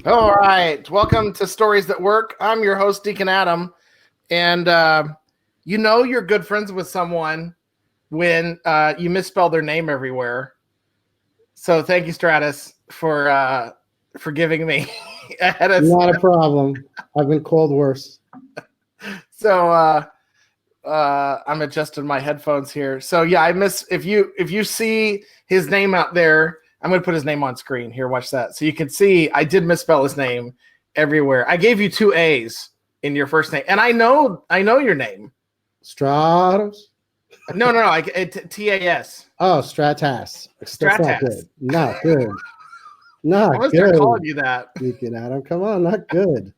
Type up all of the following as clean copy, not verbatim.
All right. Welcome to Stories That Work. I'm your host, Deacon Adam. And you know you're good friends with someone when you misspell their name everywhere. So thank you, Stratos, for giving me a head of Not a problem. I've been called worse. So I'm adjusting my headphones here. So yeah, if you see his name out there, I'm gonna put his name on screen here. Watch that, so you can see I did misspell his name everywhere. I gave you 2 A's in your first name, and I know your name. Stratos? No, TAS. Oh, Stratas. That's not Stratas. good. Not good. Not I'm gonna start good. calling you that. Deacon Adam, come on, not good.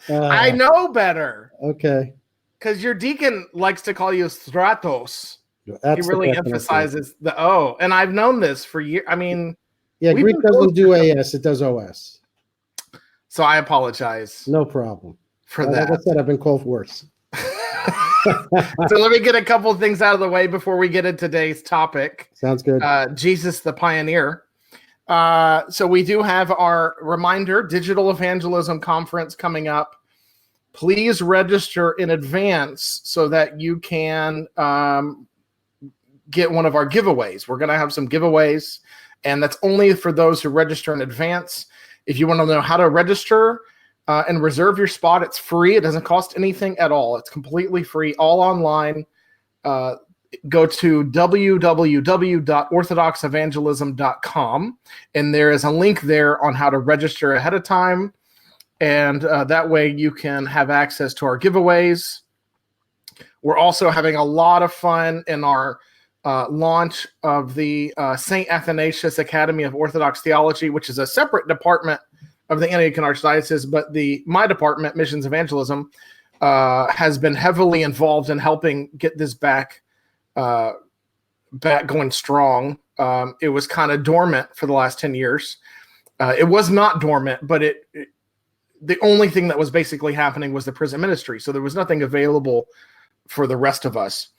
I know better. Okay. Because your deacon likes to call you Stratos. That's He really emphasizes the O, and I've known this for years. I mean, yeah, Greek doesn't do AS; it does OS. So I apologize. No problem. For that. Like I said, I've been called worse. So let me get a couple of things out of the way before we get into today's topic. Sounds good. Jesus the Pioneer. So we do have our reminder Digital Evangelism Conference coming up. Please register in advance so that you can get one of our giveaways. We're going to have some giveaways, and that's only for those who register in advance. If you want to know how to register and reserve your spot, it's free. It doesn't cost anything at all. It's completely free, all online. Go to www.orthodoxevangelism.com, and there is a link there on how to register ahead of time. And that way you can have access to our giveaways. We're also having a lot of fun in our launch of the St. Athanasius Academy of Orthodox Theology, which is a separate department of the Antioch Archdiocese, but my department, Missions Evangelism, has been heavily involved in helping get this back going strong. It was kind of dormant for the last 10 years. It was not dormant, but the only thing that was basically happening was the prison ministry. So there was nothing available for the rest of us.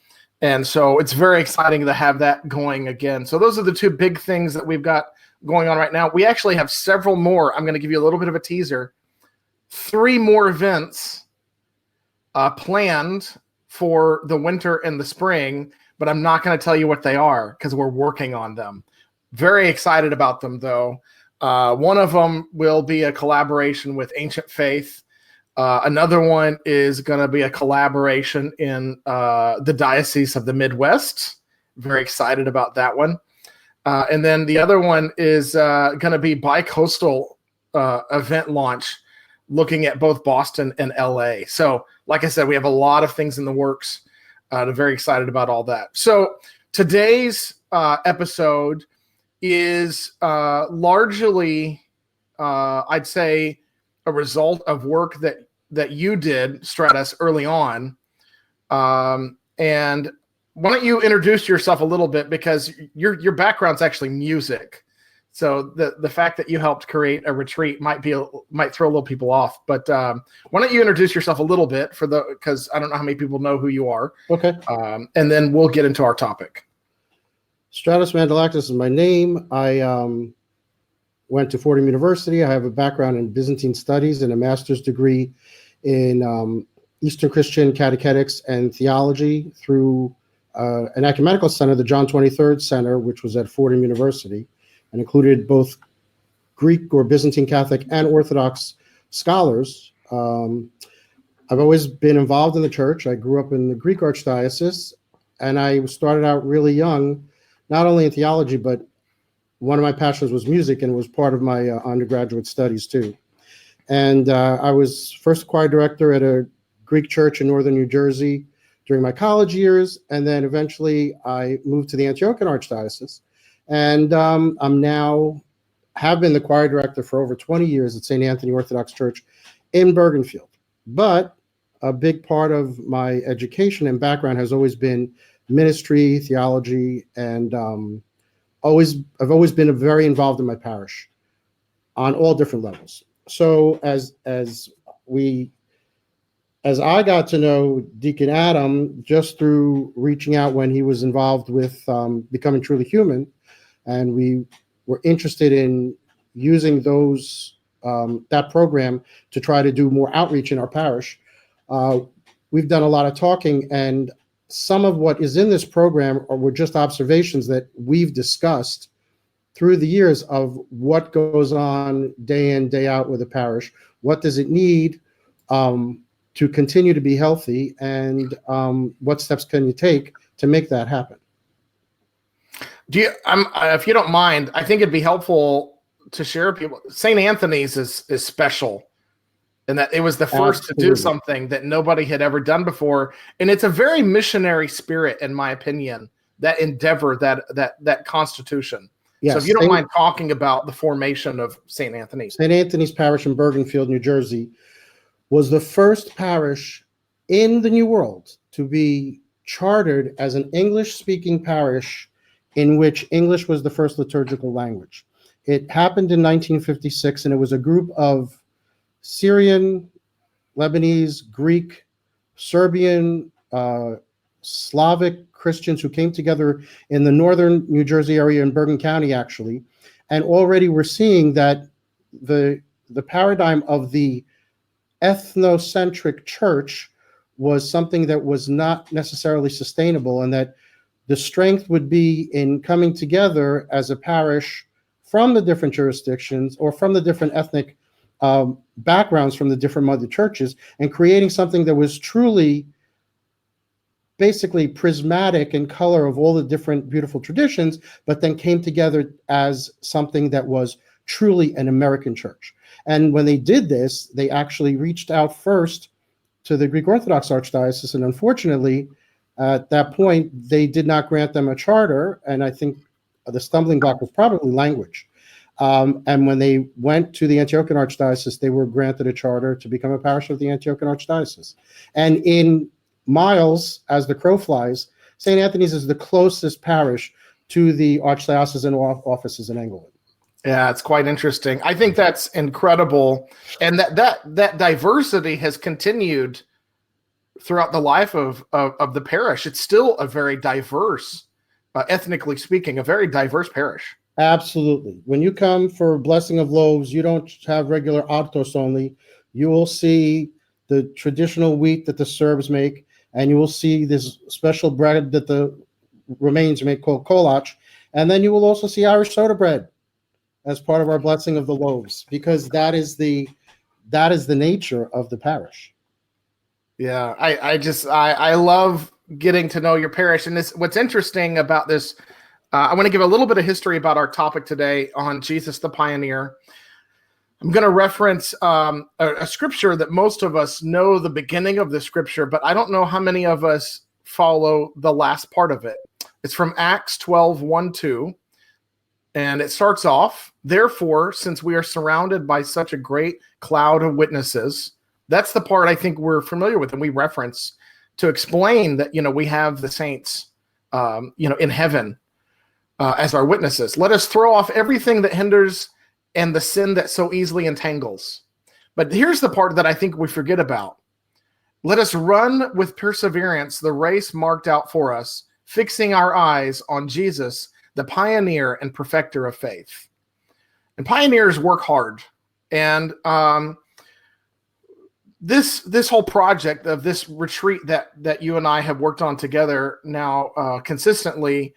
And so it's very exciting to have that going again. So those are the 2 big things that we've got going on right now. We actually have several more. I'm going to give you a little bit of a teaser. 3 more events planned for the winter and the spring, but I'm not going to tell you what they are because we're working on them. Very excited about them, though. One of them will be a collaboration with Ancient Faith. Another one is going to be a collaboration in the Diocese of the Midwest. Very excited about that one. And then the other one is going to be bi-coastal event launch, looking at both Boston and LA. So, like I said, we have a lot of things in the works. I'm very excited about all that. So today's episode is largely, I'd say, a result of work that you did, Stratos, early on. And why don't you introduce yourself a little bit, because your background's actually music. So the fact that you helped create a retreat might throw a little people off. But why don't you introduce yourself a little bit because I don't know how many people know who you are. Okay. And then we'll get into our topic. Stratos Mandalakis is my name. I went to Fordham University. I have a background in Byzantine studies and a master's degree in Eastern Christian catechetics and theology through an ecumenical center, the John 23rd Center, which was at Fordham University, and included both Greek or Byzantine Catholic and Orthodox scholars. I've always been involved in the church. I grew up in the Greek Archdiocese, and I started out really young, not only in theology, but one of my passions was music, and it was part of my undergraduate studies too. And I was first choir director at a Greek church in northern New Jersey during my college years, and then eventually I moved to the Antiochian Archdiocese. And I'm now have been the choir director for over 20 years at St. Anthony Orthodox Church in Bergenfield. But a big part of my education and background has always been ministry, theology, and I've always been very involved in my parish on all different levels. So as I got to know Deacon Adam just through reaching out when he was involved with Becoming Truly Human, and we were interested in using those that program to try to do more outreach in our parish. We've done a lot of talking, and some of what is in this program were just observations that we've discussed through the years of what goes on day in, day out with the parish. What does it need to continue to be healthy, and what steps can you take to make that happen? If you don't mind, I think it'd be helpful to share people. St. Anthony's is special, and that it was the first to do something that nobody had ever done before, and it's a very missionary spirit, in my opinion. That endeavor, that constitution. Yes, so if you don't mind talking about the formation of St. Anthony's. St. Anthony's Parish in Bergenfield, New Jersey, was the first parish in the New World to be chartered as an English-speaking parish in which English was the first liturgical language. It happened in 1956, and it was a group of Syrian, Lebanese, Greek, Serbian, Slavic Christians who came together in the northern New Jersey area in Bergen County, actually, and already were seeing that the paradigm of the ethnocentric church was something that was not necessarily sustainable, and that the strength would be in coming together as a parish from the different jurisdictions or from the different ethnic backgrounds from the different mother churches, and creating something that was truly basically prismatic in color of all the different beautiful traditions, but then came together as something that was truly an American church. And when they did this, they actually reached out first to the Greek Orthodox Archdiocese, and unfortunately, at that point, they did not grant them a charter, and I think the stumbling block was probably language. And when they went to the Antiochian Archdiocese, they were granted a charter to become a parish of the Antiochian Archdiocese. And in miles, as the crow flies, St. Anthony's is the closest parish to the archdiocesan offices in England. Yeah, it's quite interesting. I think that's incredible, and that diversity has continued throughout the life of the parish. It's still a very diverse, ethnically speaking, a very diverse parish. Absolutely. When you come for blessing of loaves, you don't have regular artos only. You will see the traditional wheat that the Serbs make, and you will see this special bread that the Remains make called kolač, and then you will also see Irish soda bread as part of our blessing of the loaves, because that is the nature of the parish. Yeah, I love getting to know your parish, and what's interesting about this. I want to give a little bit of history about our topic today on Jesus the Pioneer. I'm going to reference a scripture that most of us know the beginning of the scripture, but I don't know how many of us follow the last part of it. It's from Acts 12:1-2, and it starts off, "Therefore, since we are surrounded by such a great cloud of witnesses," that's the part I think we're familiar with and we reference to explain that, we have the saints, in heaven as our witnesses. "Let us throw off everything that hinders and the sin that so easily entangles." But here's the part that I think we forget about. "Let us run with perseverance the race marked out for us, fixing our eyes on Jesus, the pioneer and perfecter of faith." And pioneers work hard. And this whole project of this retreat that you and I have worked on together now consistently,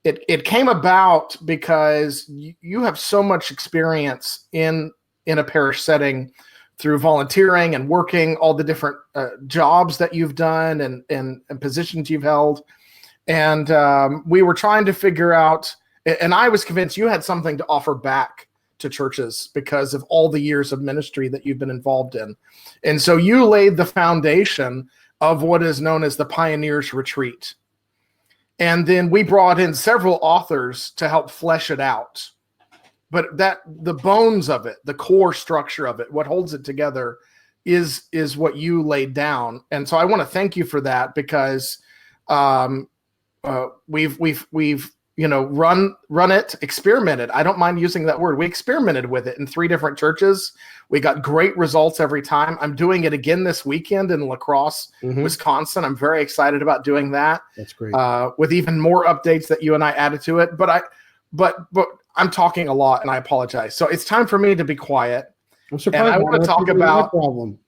it came about because you have so much experience in a parish setting through volunteering and working, all the different jobs that you've done and positions you've held. And we were trying to figure out, and I was convinced you had something to offer back to churches because of all the years of ministry that you've been involved in. And so you laid the foundation of what is known as the Pioneers Retreat. And then we brought in several authors to help flesh it out. But the bones of it, the core structure of it, what holds it together is what you laid down. And so I want to thank you for that, because we've run it, experimented. I don't mind using that word. We experimented with it in 3 different churches. We got great results every time. I'm doing it again this weekend in La Crosse, Wisconsin. I'm very excited about doing that. That's great. With even more updates that you and I added to it. But I'm talking a lot, and I apologize. So it's time for me to be quiet. I'm And I surprised. want to That's talk usually my about. problem.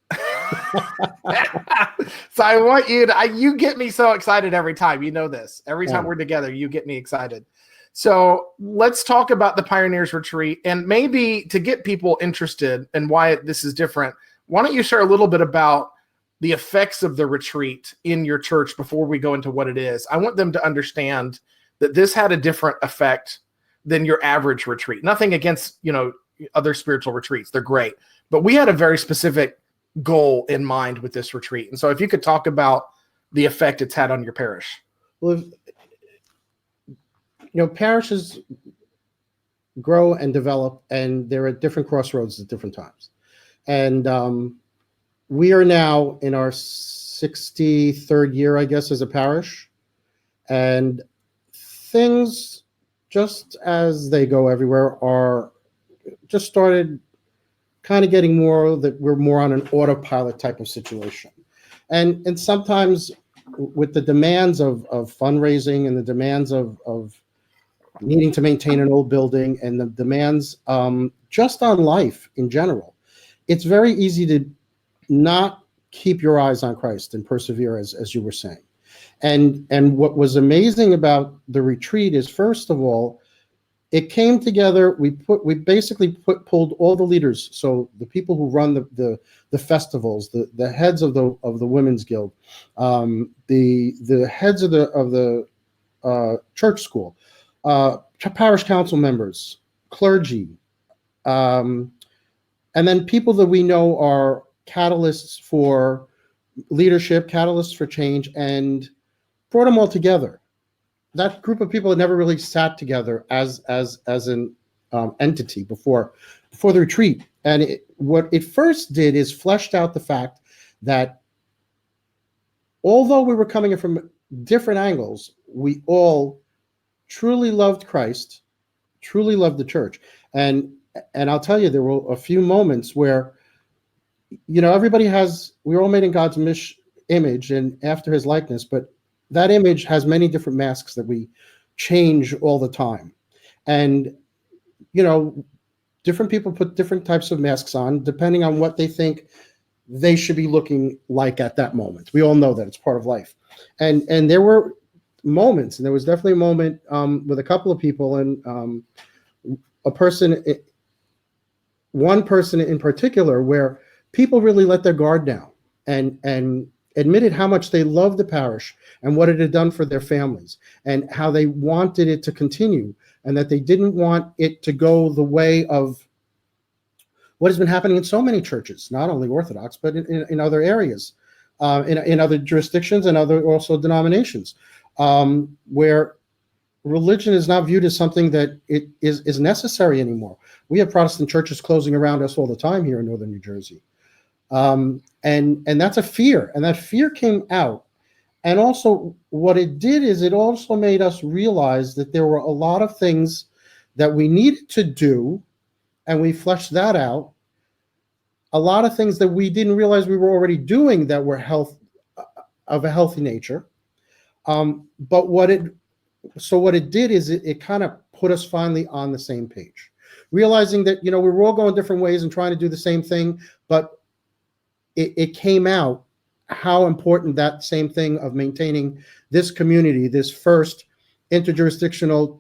So I want you to. You get me so excited every time. You know this. Every time Yeah. we're together, you get me excited. So let's talk about the Pioneers Retreat, and maybe to get people interested in why this is different. Why don't you share a little bit about the effects of the retreat in your church before we go into what it is? I want them to understand that this had a different effect than your average retreat. Nothing against, other spiritual retreats. They're great. But we had a very specific goal in mind with this retreat. And so if you could talk about the effect it's had on your parish. Well, parishes grow and develop, and they're at different crossroads at different times. And we are now in our 63rd year, I guess, as a parish. And things, just as they go everywhere, are just started kind of getting more that we're more on an autopilot type of situation. And sometimes with the demands of fundraising and the demands of needing to maintain an old building and the demands just on life in general, it's very easy to not keep your eyes on Christ and persevere, as you were saying. And what was amazing about the retreat is, first of all, it came together. We basically pulled all the leaders, so the people who run the festivals, the heads of the women's guild, the heads of the church school, parish council members, clergy, and then people that we know are catalysts for leadership, catalysts for change, and brought them all together. That group of people had never really sat together as an entity before the retreat. And what it first did is fleshed out the fact that although we were coming in from different angles, we all truly loved Christ, truly loved the church. And I'll tell you, there were a few moments where, we're all made in God's image and after his likeness, but that image has many different masks that we change all the time. And, different people put different types of masks on depending on what they think they should be looking like at that moment. We all know that it's part of life. And there were moments, and there was definitely a moment with a couple of people, and one person in particular, where people really let their guard down and admitted how much they loved the parish and what it had done for their families and how they wanted it to continue, and that they didn't want it to go the way of what has been happening in so many churches, not only Orthodox, but in other areas, in other jurisdictions and other also denominations, where religion is not viewed as something that it is necessary anymore. We have Protestant churches closing around us all the time here in northern New Jersey. And that's a fear, and that fear came out. And also what it did is it also made us realize that there were a lot of things that we needed to do, and we fleshed that out. A lot of things that we didn't realize we were already doing that were of a healthy nature. But what it did is it kind of put us finally on the same page, realizing that, we were all going different ways and trying to do the same thing, but it came out how important that same thing of maintaining this community, this first interjurisdictional,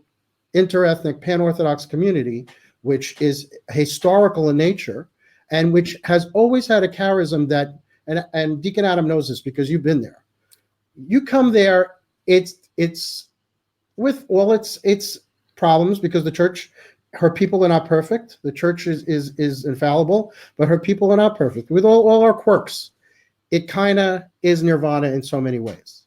interethnic, pan-Orthodox community, which is historical in nature and which has always had a charism that, and Deacon Adam knows this because you've been there. You come there, it's with all its problems, because the church, her people are not perfect. The church is infallible, but her people are not perfect. With all our quirks, it kind of is nirvana in so many ways.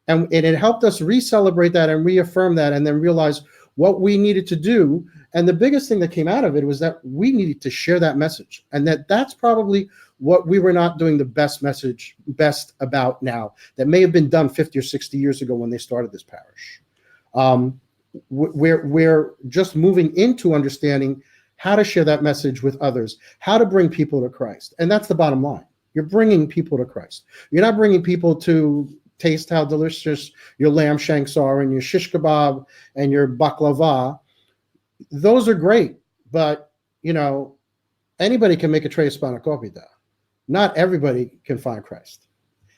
And it helped us re-celebrate that and reaffirm that, and then realize what we needed to do. And the biggest thing that came out of it was that we needed to share that message, and that's probably what we were not doing the best about now, that may have been done 50 or 60 years ago when they started this parish. We're just moving into understanding how to share that message with others, how to bring people to Christ. And that's the bottom line. You're bringing people to Christ. You're not bringing people to taste how delicious your lamb shanks are and your shish kebab and your baklava. Those are great, but, and anybody can make a Tre Spanakopita. Not everybody can find Christ.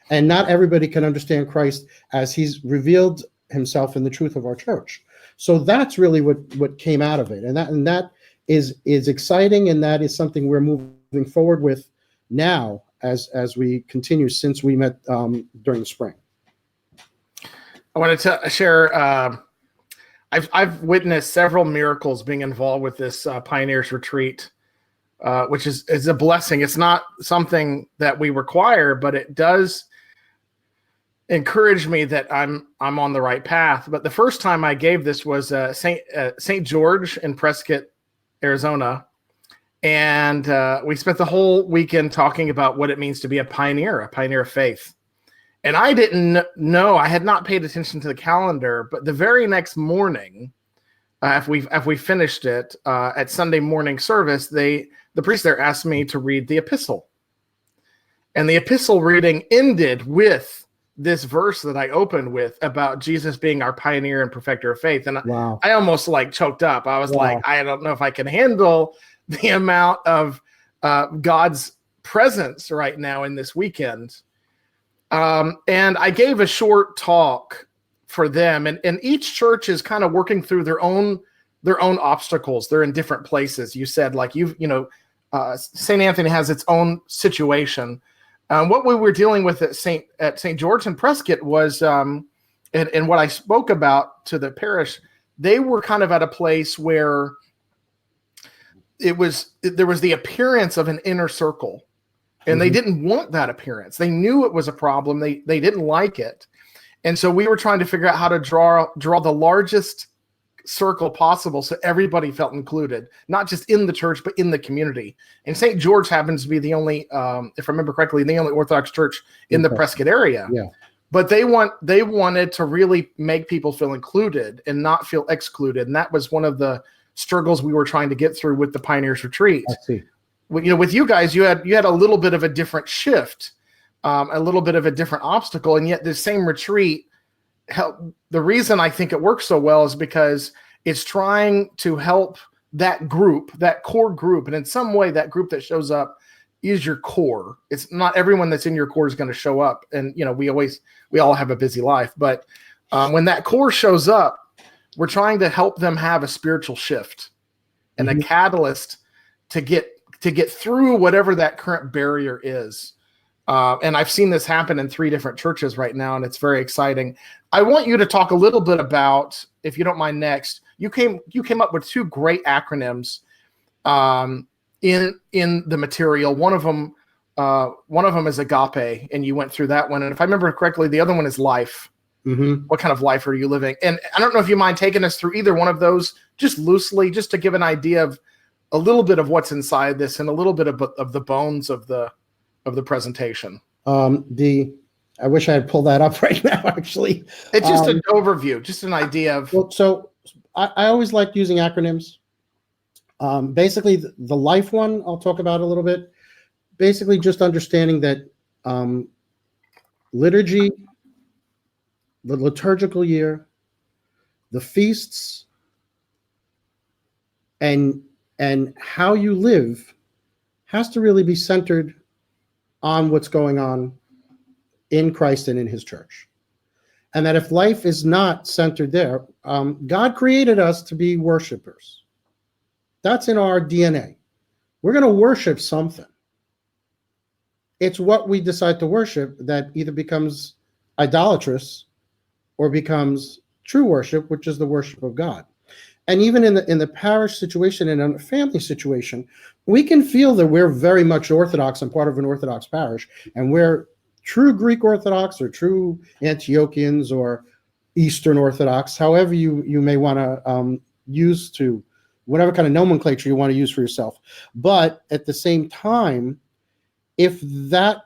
And not everybody can understand Christ as he's revealed himself in the truth of our church. So that's really what came out of it. And that is exciting, and that is something we're moving forward with now as we continue, since we met during the spring. I wanted to share, I've witnessed several miracles being involved with this Pioneers Retreat, which is a blessing. It's not something that we require, but it does encourage me that I'm on the right path. But the first time I gave this was St. George in Prescott, Arizona. And we spent the whole weekend talking about what it means to be a pioneer of faith. And I didn't know, I had not paid attention to the calendar, but the very next morning, if we finished it at Sunday morning service, the priest there asked me to read the epistle. And the epistle reading ended with this verse that I opened with about Jesus being our pioneer and perfecter of faith. And wow. I almost like choked up. I was like, I don't know if I can handle the amount of God's presence right now in this weekend. And I gave a short talk for them, and each church is kind of working through their own obstacles. They're in different places. You said, like, St. Anthony has its own situation. What we were dealing with at St. George and Prescott was, and what I spoke about to the parish, they were kind of at a place where there was the appearance of an inner circle, and they didn't want that appearance. They knew it was a problem. They didn't like it. And so we were trying to figure out how to draw the largest circle possible so everybody felt included, not just in the church, but in the community. And St. George happens to be the only, if I remember correctly, the only Orthodox church in the Prescott area. Yeah. But they wanted to really make people feel included and not feel excluded. And that was one of the struggles we were trying to get through with the Pioneers Retreat. I see. With you guys, you had a little bit of a different shift, a little bit of a different obstacle, and yet this same retreat the reason I think it works so well is because it's trying to help that group, that core group. And in some way, that group that shows up is your core. It's not everyone that's in your core is going to show up. And, we all have a busy life. But when that core shows up, we're trying to help them have a spiritual shift and a catalyst to get through whatever that current barrier is. And I've seen this happen in 3 different churches right now, and it's very exciting. I want you to talk a little bit about, if you don't mind, next. You came up with 2 great acronyms in the material. One of them is agape, and you went through that one. And if I remember correctly, the other one is life. Mm-hmm. What kind of life are you living? And I don't know if you mind taking us through either one of those, just loosely, just to give an idea of a little bit of what's inside this and a little bit of the bones of the presentation. I wish I had pulled that up right now, actually. It's just an overview, just an idea of. Well, so I always like using acronyms. Basically, the life one I'll talk about a little bit. Basically, just understanding that liturgy, the liturgical year, the feasts, and how you live has to really be centered on what's going on in Christ and in his church. And that if life is not centered there, God created us to be worshipers. That's in our DNA. We're going to worship something. It's what we decide to worship that either becomes idolatrous or becomes true worship, which is the worship of God. And even in the parish situation and in a family situation, we can feel that we're very much Orthodox and part of an Orthodox parish, and we're true Greek Orthodox or true Antiochians or Eastern Orthodox, however you may want to use to whatever kind of nomenclature you want to use for yourself. But at the same time, if that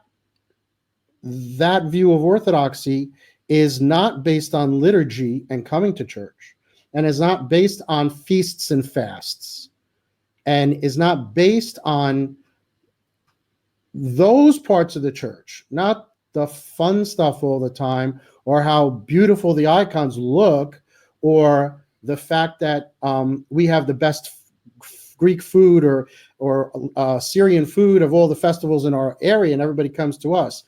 view of Orthodoxy is not based on liturgy and coming to church, and is not based on feasts and fasts, and is not based on those parts of the church, not the fun stuff all the time, or how beautiful the icons look, or the fact that we have the best Greek food, or Syrian food of all the festivals in our area, and everybody comes to us.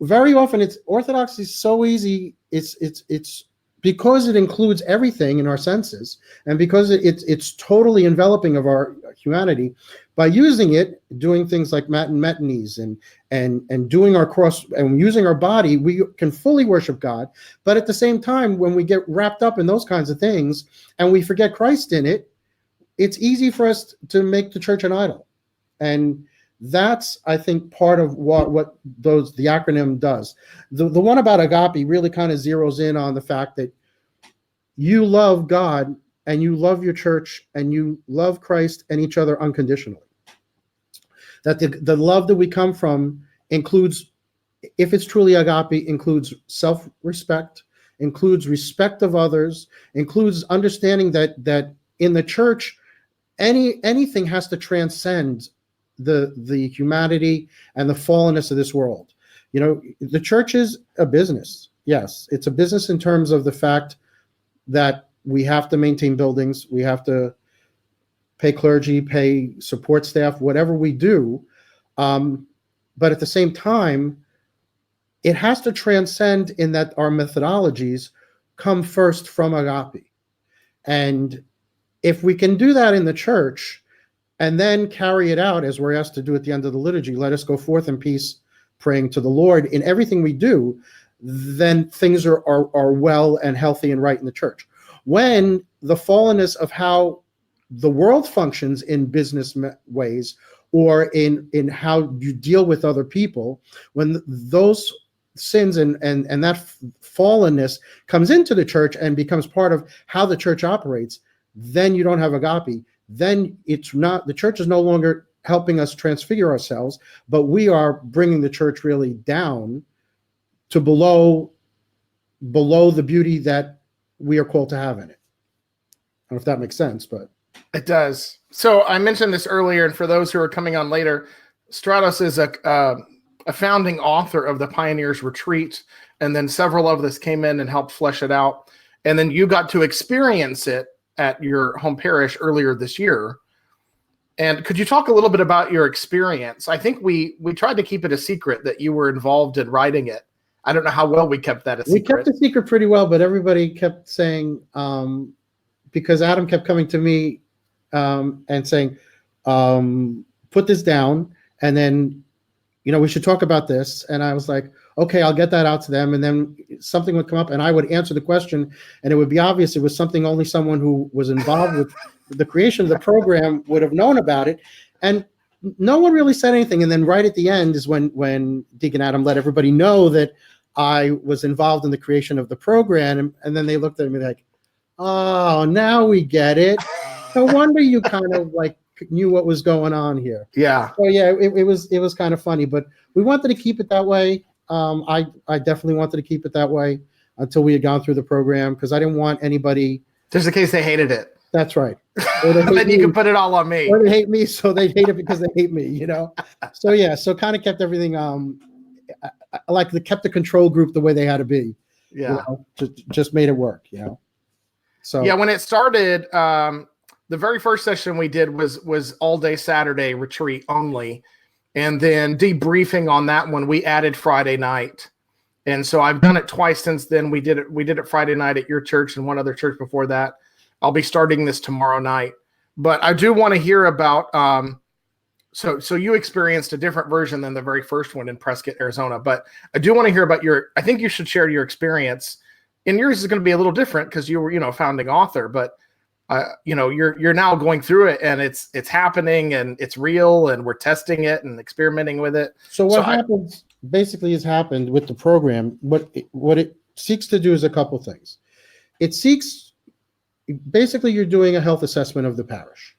Very often, Orthodoxy is so easy. It's because it includes everything in our senses, and because it's totally enveloping of our humanity. By using it, doing things like Matin Metanies and doing our cross and using our body, we can fully worship God. But at the same time, when we get wrapped up in those kinds of things and we forget Christ in it, it's easy for us to make the church an idol. And that's, I think, part of what the acronym does. The one about agape really kind of zeroes in on the fact that you love God and you love your church and you love Christ and each other unconditionally. That the love that we come from includes, if it's truly agape, includes self-respect, includes respect of others, includes understanding that in the church, anything has to transcend the humanity and the fallenness of this world. You know, the church is a business. Yes, it's a business in terms of the fact that we have to maintain buildings, we have to pay clergy, pay support staff, whatever we do. But at the same time, it has to transcend in that our methodologies come first from agape. And if we can do that in the church and then carry it out as we're asked to do at the end of the liturgy, let us go forth in peace, praying to the Lord in everything we do, then things are well and healthy and right in the church. When the fallenness of how the world functions in business ways or in how you deal with other people, when those sins and that fallenness comes into the church and becomes part of how the church operates, then you don't have agape. Then the church is no longer helping us transfigure ourselves, but we are bringing the church really down to below the beauty that we are called to have in it. I don't know if that makes sense, but it does. So I mentioned this earlier, and for those who are coming on later, Stratos is a founding author of the Pioneers Retreat, and then several of us came in and helped flesh it out. And then you got to experience it at your home parish earlier this year. And could you talk a little bit about your experience? I think we tried to keep it a secret that you were involved in writing it. I don't know how well we kept that a secret. We kept the secret pretty well, but everybody kept saying, because Adam kept coming to me and saying, put this down, and then, we should talk about this. And I was like, okay, I'll get that out to them. And then something would come up and I would answer the question, and it would be obvious it was something only someone who was involved with the creation of the program would have known about it. And no one really said anything. And then right at the end is when Deacon Adam let everybody know that I was involved in the creation of the program. And then they looked at me like, oh, now we get it. No wonder you kind of like knew what was going on here. Yeah. So yeah, it was kind of funny, but we wanted to keep it that way. I definitely wanted to keep it that way until we had gone through the program, because I didn't want anybody. Just in case they hated it. That's right. Then you can put it all on me. Or they hate me, so they hate it because they hate me, So yeah, so kind of kept everything kept the control group the way they had to be. Yeah. Just made it work, So yeah, when it started, the very first session we did was all day Saturday retreat only. And then debriefing on that one, we added Friday night. And so I've done it twice since then. We did it Friday night at your church and one other church before that. I'll be starting this tomorrow night. But I do want to hear about, so you experienced a different version than the very first one in Prescott, Arizona. But I do want to hear about I think you should share your experience. And yours is going to be a little different because you were, founding author, but you're now going through it, and it's happening, and it's real, and we're testing it and experimenting with it. So what happens basically has happened with the program. What it seeks to do is a couple things. It seeks, basically, you're doing a health assessment of the parish.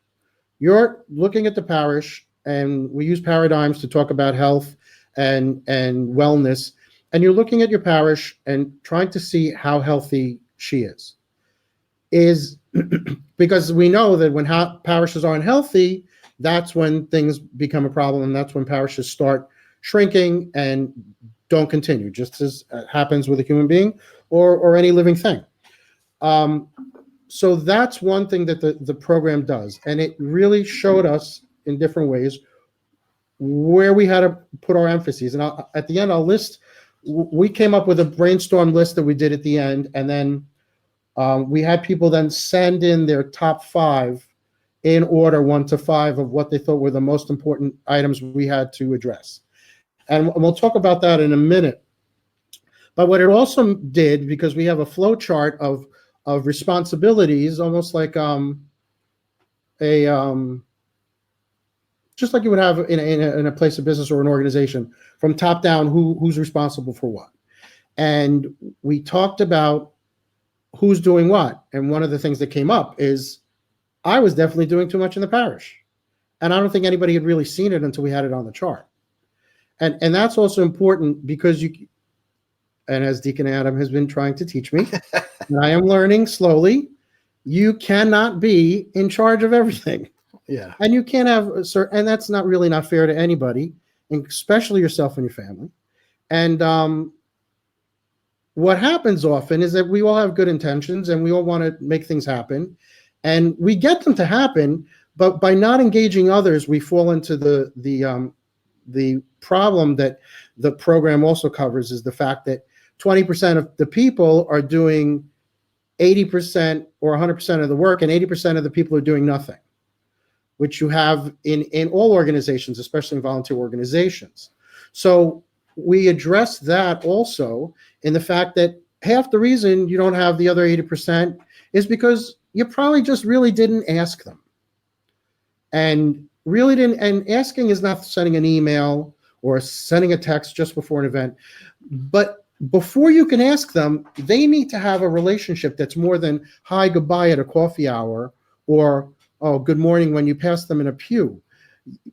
You're looking at the parish, and we use paradigms to talk about health and wellness. And you're looking at your parish and trying to see how healthy she is because we know that when parishes aren't healthy, that's when things become a problem, and that's when parishes start shrinking and don't continue, just as happens with a human being or any living thing. So that's one thing that the program does, and it really showed us in different ways where we had to put our emphases. And at the end, I'll list, we came up with a brainstorm list that we did at the end. And then we had people then send in their top 5 in order 1 to 5 of what they thought were the most important items we had to address. And we'll talk about that in a minute. But what it also did, because we have a flow chart of responsibilities, almost like just like you would have in a place of business or an organization, from top down, who's responsible for what. And we talked about who's doing what. And one of the things that came up is I was definitely doing too much in the parish. And I don't think anybody had really seen it until we had it on the chart. And that's also important because and as Deacon Adam has been trying to teach me, and I am learning slowly, you cannot be in charge of everything. Yeah. And you can't have and that's not fair to anybody, and especially yourself and your family. And what happens often is that we all have good intentions and we all want to make things happen, and we get them to happen, but by not engaging others, we fall into the problem that the program also covers, is the fact that 20% of the people are doing 80% or 100% of the work, and 80% of the people are doing nothing, which you have in all organizations, especially in volunteer organizations. So we address that also in the fact that half the reason you don't have the other 80% is because you probably just really didn't ask them. And asking is not sending an email or sending a text just before an event. But before you can ask them, they need to have a relationship that's more than hi, goodbye at a coffee hour, or oh, good morning when you pass them in a pew.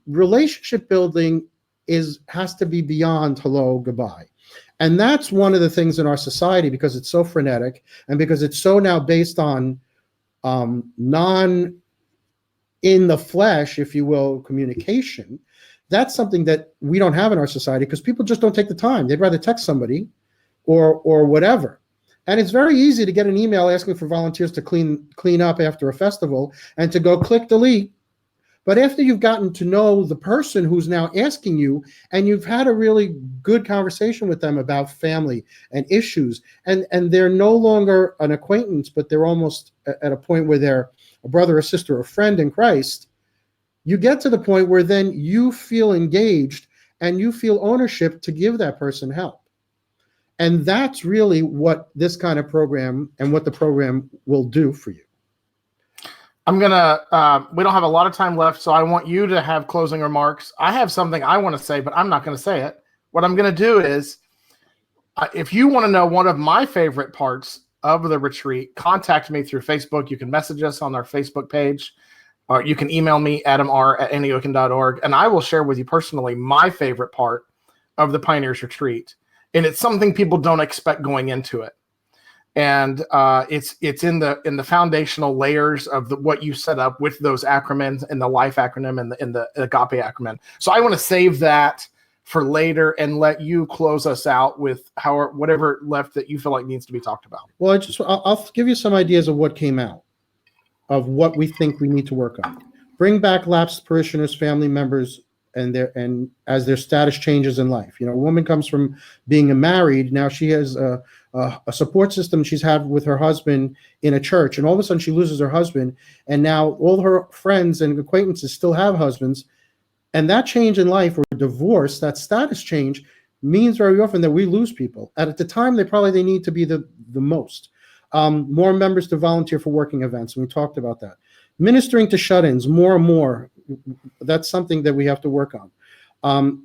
Relationship building has to be beyond hello, goodbye. And that's one of the things in our society, because it's so frenetic and because it's so now based on non in the flesh, if you will, communication. That's something that we don't have in our society because people just don't take the time. They'd rather text somebody or whatever. And it's very easy to get an email asking for volunteers to clean up after a festival and to go click delete. But after you've gotten to know the person who's now asking you, and you've had a really good conversation with them about family and issues, and they're no longer an acquaintance, but they're almost at a point where they're a brother or sister or a friend in Christ, you get to the point where then you feel engaged and you feel ownership to give that person help. And that's really what this kind of program and what the program will do for you. I'm going to, we don't have a lot of time left, so I want you to have closing remarks. I have something I want to say, but I'm not going to say it. What I'm going to do is, if you want to know one of my favorite parts of the retreat, contact me through Facebook. You can message us on our Facebook page, or you can email me, adamr@antiochian.org, and I will share with you personally my favorite part of the Pioneers Retreat. And it's something people don't expect going into it. And it's in the foundational layers of what you set up with those acronyms and the life acronym and the agape acronym. So I want to save that for later and let you close us out with whatever left that you feel like needs to be talked about. Well, I'll give you some ideas of what came out, of what we think we need to work on. Bring back lapsed parishioners, family members, and as their status changes in life. You know, a woman comes from being married, now she has a support system she's had with her husband in a church, and all of a sudden she loses her husband, and now all her friends and acquaintances still have husbands, and that change in life or divorce, that status change, means very often that we lose people. And at the time, they need to be the most. More members to volunteer for working events, and we talked about that. Ministering to shut-ins, more and more. That's something that we have to work on.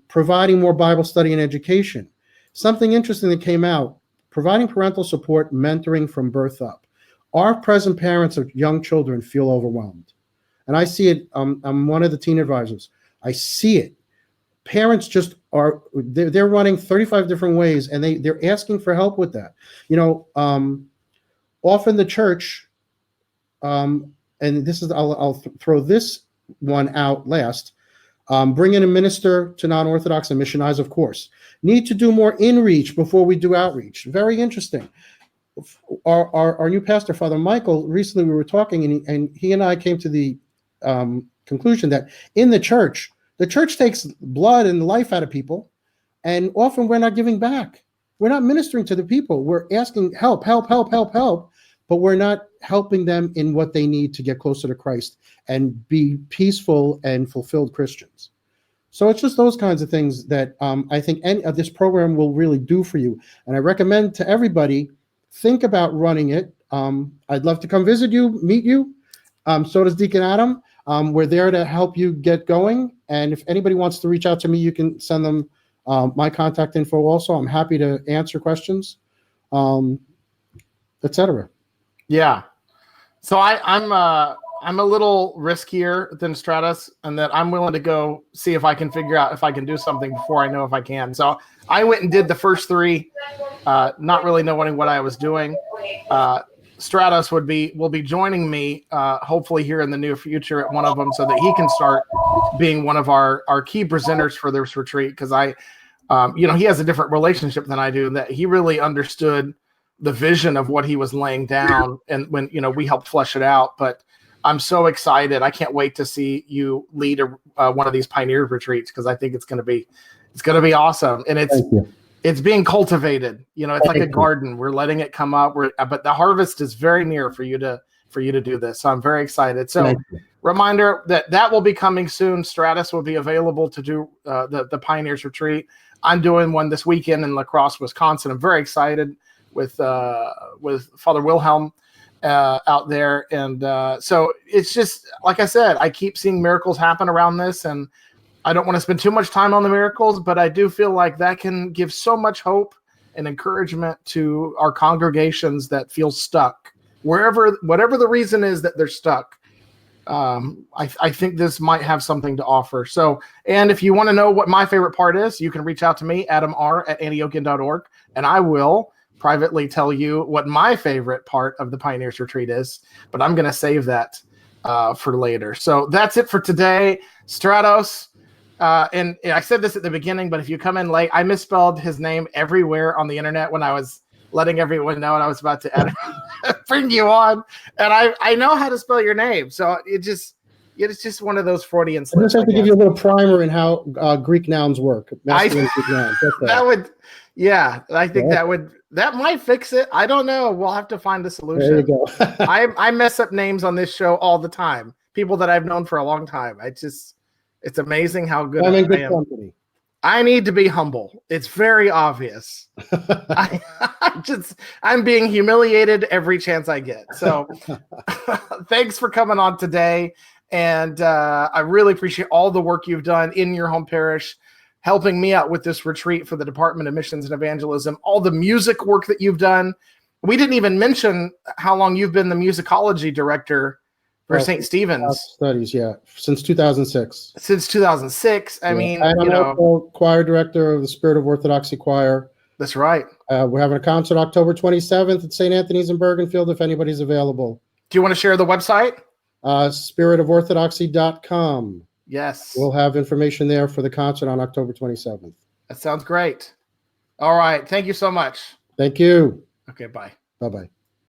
Providing more Bible study and education. Something interesting that came out, providing parental support, mentoring from birth up. Our present parents of young children feel overwhelmed. And I see it, I'm one of the teen advisors. I see it. Parents just they're running 35 different ways, and they're asking for help with that. You know, often the church, and this is, I'll throw this one out last. Bring in a minister to non-Orthodox and missionize, of course. Need to do more in-reach before we do outreach. Very interesting. Our new pastor, Father Michael, recently we were talking, and he and I came to the conclusion that in the church takes blood and life out of people, and often we're not giving back. We're not ministering to the people. We're asking help, but we're not helping them in what they need to get closer to Christ and be peaceful and fulfilled Christians. So it's just those kinds of things that I think this program will really do for you. And I recommend to everybody, think about running it. I'd love to come visit you, meet you. So does Deacon Adam. We're there to help you get going. And if anybody wants to reach out to me, you can send them my contact info also. I'm happy to answer questions, etc. Yeah. So I'm a little riskier than Stratos, and that I'm willing to go see if I can figure out if I can do something before I know if I can. So I went and did the first 3, not really knowing what I was doing. Stratos will be joining me hopefully here in the near future at one of them, so that he can start being one of our key presenters for this retreat, because he has a different relationship than I do, that he really understood the vision of what he was laying down, and when we helped flesh it out. But I'm so excited. I can't wait to see you lead one of these pioneer retreats, because I think it's going to be awesome. And it's being cultivated. It's like a garden. We're letting it come up. But the harvest is very near for you to do this. So I'm very excited. So reminder that will be coming soon. Stratos will be available to do the Pioneers Retreat. I'm doing one this weekend in La Crosse, Wisconsin. I'm very excited with Father Wilhelm out there. And so it's just, like I said, I keep seeing miracles happen around this, and I don't want to spend too much time on the miracles, but I do feel like that can give so much hope and encouragement to our congregations that feel stuck, whatever the reason is that they're stuck. I think this might have something to offer. So, and if you want to know what my favorite part is, you can reach out to me, adamr@antiochian.org, and I will privately tell you what my favorite part of the Pioneers Retreat is, but I'm going to save that for later. So that's it for today. Stratos, and I said this at the beginning, but if you come in late, I misspelled his name everywhere on the internet when I was letting everyone know, and I was about to bring you on, and I know how to spell your name, so it's just one of those Freudian slips. I just have to give you a little primer in how Greek nouns work. I think that might fix it. I don't know. We'll have to find a solution. There you go. I mess up names on this show all the time. People that I've known for a long time. It's amazing how good I am. Company. I need to be humble. It's very obvious. I'm being humiliated every chance I get. So thanks for coming on today. And I really appreciate all the work you've done in your home parish, helping me out with this retreat for the Department of Missions and Evangelism, all the music work that you've done. We didn't even mention how long you've been the musicology director for St. Stephen's. Studies, since 2006. Since 2006. I mean, and I'm also choir director of the Spirit of Orthodoxy Choir. That's right. We're having a concert October 27th at St. Anthony's in Bergenfield, if anybody's available. Do you want to share the website? Spiritoforthodoxy.com. Yes. We'll have information there for the concert on October 27th. That sounds great. All right. Thank you so much. Thank you. Okay, bye. Bye-bye.